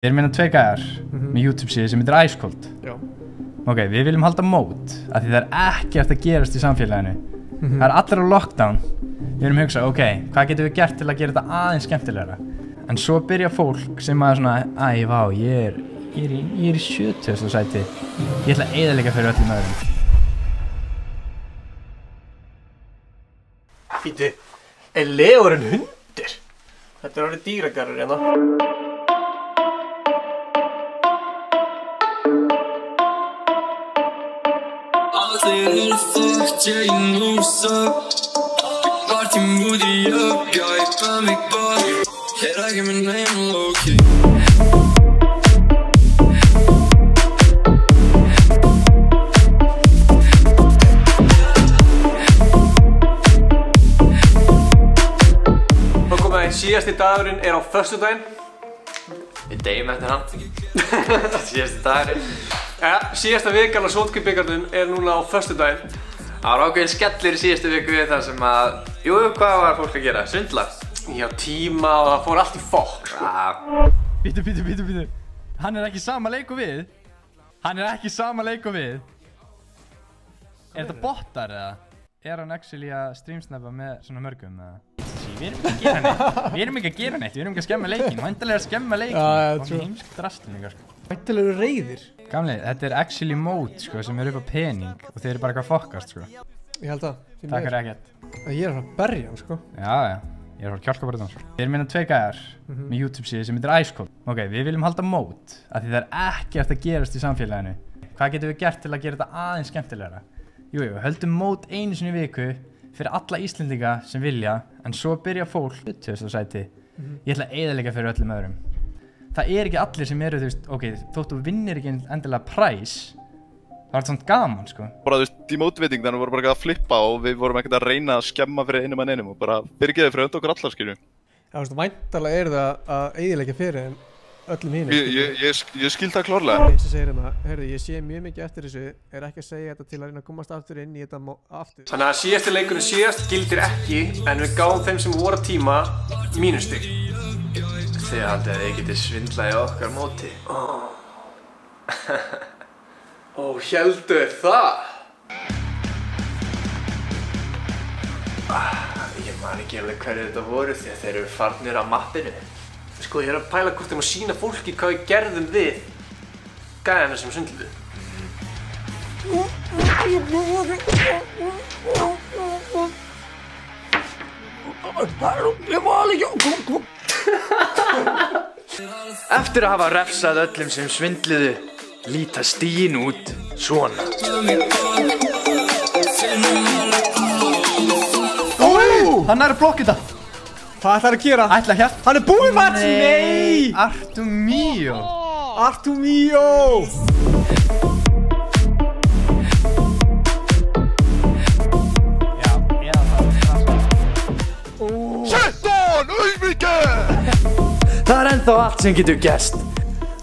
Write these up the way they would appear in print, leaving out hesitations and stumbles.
Við erum hérna 2 gæjar með YouTube-síðu sem heitir Ice Cold. Já. Ok, við viljum halda mót af því það ekkert að gerast í samfélaginu. Það allir á lockdown. Við erum hugsað, ok, hvað getum við gert til að gera þetta aðeins skemmtilegra? En svo byrja fólk sem að svona, æ, vá, ég er í 70. sæti. Ég ætla að eyðileggja fyrir öllum öðrum. Fíti, er Leórin hundir? Þetta er orðið dýragarður hérna. Allir fucked, yeah, you know suck. Party moody up, guy, buy me back. Yeah, I give my name low-key. Þá komum við síðasti dagurinn er á föstudaginn. Við deyjum eftir hann. Síðasti dagurinn. Ja, síðasta vikan á sótkvíbikarnum er núna á föstudaginn. Það var ákveðin skellir í síðustu viku við það sem að, jú, hvað var fólk að gera? Svindla? Já, tíma og það fór allt í fokk, sko. Bíddu. Hann er ekki sama leik og við. Er þetta bottar eða? Er hann actually að streamsnappa með svona mörgum eða? Við erum ekki að gera neitt, við erum ekki að skemma leikinn. Væntanlega er að skemma leikinn. Og það er heimsk drastlun sko. Væntanlega eru reiðir. Gamli, þetta er actually mót sko, sem er upp á pening og þeir eru bara eitthvað fokkast sko. Ég held það. Takk fyrir ekkert. Ég er að fara að berja hann, sko. Já. Ég er að fara að kjálka bara þetta. Við erum hérna 2 gæjar með YouTube-síðu sem heitir Ice Cold. Ok, við viljum halda mót af því það ekkert að gerast í samfélaginu. Hvað getum við gert til að gera þetta aðeins skemmtilegra? Jú, höldum mót einu sinni í viku fyrir alla Íslendinga sem vilja, en svo byrja fólk 70. sæti. Ég ætla að eyðileggja fyrir öllum öðrum. Það er ekki allir sem eru, þú veist, ok, þótt þú vinnir ekki endilega præs, það var svona gaman, sko. Bara, þú veist, í mótviting þannig vorum bara að flippa og við vorum ekkert að reyna að skemma fyrir einum en einum og bara byrgiði fyrir okkur allar, skiljum. Já, þú veist, væntanlega er það að eyðileggja fyrir öllum hinum. Ég skil það klárlega. Eins og segir hérna, heyrðu, ég sé mjög mikið eftir þessu, er ekki að segja þetta til að reyna að komast aftur inn í þetta aftur. Þannig að síðasti leikurinn síðast gildir ekki, en við gáum þeim sem voru á tíma mínustig. Þið haldið að þið getið svindlað í okkar móti. Ó, heldur það? Ég man ekki alveg hverju þetta voru því að þeir eru farnir af mappinu. Sko, ég er að pæla hvort þeim að sína fólki hvað við gerðum við gæðana sem svindluðu. Eftir að hafa refsað öllum sem svindluðu, líta stíin út svona. Hann er að blokka þetta. Hvað ætlar að gera? Ætla hérna. Hann er búinn Mats! Nei! Artu mio. Artu mio! Já, eða það. 17! Auðvike! Það er ennþá allt sem getur gerst.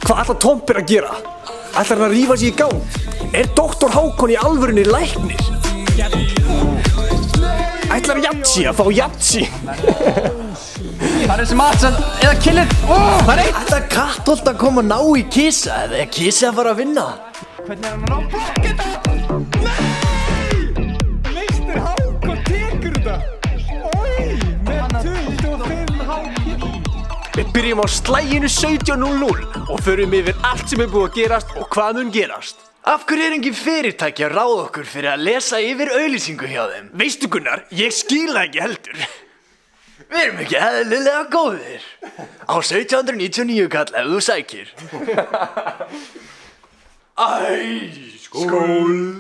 Hvað ætlar Tompir að gera? Ætlar hann að rífa sig í gang? Er Dr. Hákon í alvörunni læknir? Ætlar Jatsi að fá Jatsi? Það er þessi Mats eða killið. Það er ætlar Kattholt að koma að ná í Kisa eða er Kisa að fara að vinna? Hvernig er hann að ná blokka þetta? Nei! Meistir Hákon tekur þetta! Oi! Með 25 Hákon! Við byrjum á slæginu 17:00 og förum yfir allt sem er búið að gerast og hvað mun gerast. Af hverju er engin fyrirtæki að ráða okkur fyrir að lesa yfir auglýsingu hjá þeim? Veistu Gunnar, ég skil það ekki heldur. Við erum ekki eðlilega góðir. Á 1799 kall ef þú sækir. Æ, skóld.